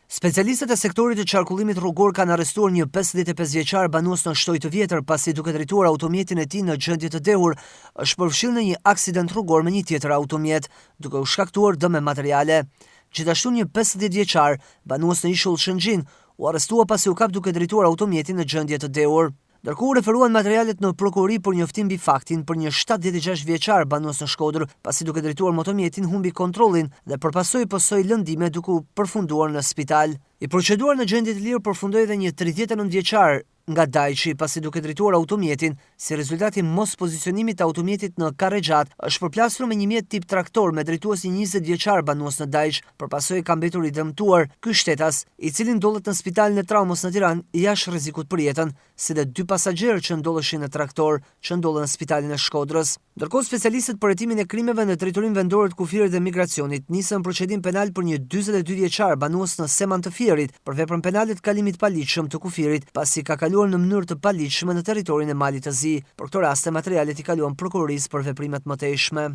Specialistët e sektorit të qarkullimit rrugor kanë arrestuar një 55 vjeçar banues në Shtoj të Vjetër pasi duke drejtuar automjetin e tij në gjendje të dehur, është përfshirë në një aksident rrugor me një tjetër automjet, duke u shkaktuar dëme materiale. Gjithashtu një 50 vjeçar banues në Ishull Shëngjin u arrestua pasi u kap duke drejtuar automjetin në gjendje të dehur. Ndërkohë referuan materialet në prokurori për njoftim mbi faktin për një 76 vjeçar banues në Shkodër, pasi duke drejtuar motomjetin humbi kontrollin dhe përpasoi posoi lëndime duke u përfunduar në spital. I proceduar në gjendje të lirë përfundoi edhe një 39 vjeçar nga Dajçi pasi duke drejtuar automjetin, si rezultati mos pozicionimit të automjetit në Karrexhat, është përplasur me një mjet tip traktor me drejtuesi 20 vjeçar banues në Dajç, përpasoj ka mbetur i dëmtuar ky shtetas, i cili ndodhet në spitalin e traumës në Tiranë jashtë rrezikut për jetën, si dhe 2 pasagerë që ndodheshin në traktor që ndodhen në spitalin e Shkodrës. Ndërkohë specialistët për hetimin e krimeve në drejtorinë vendore të kufirit dhe migracionit nisën procedim penal për një 42 vjeçar banues në Seman të Fierit për veprën penale të kalimit paligjshëm të kufirit, pasi ka kaluar në mënyrë të paligjshme në territorin e Malit të Zi. Për këtë rast materialet i kaluan prokurorisë për veprimet mëtejshme.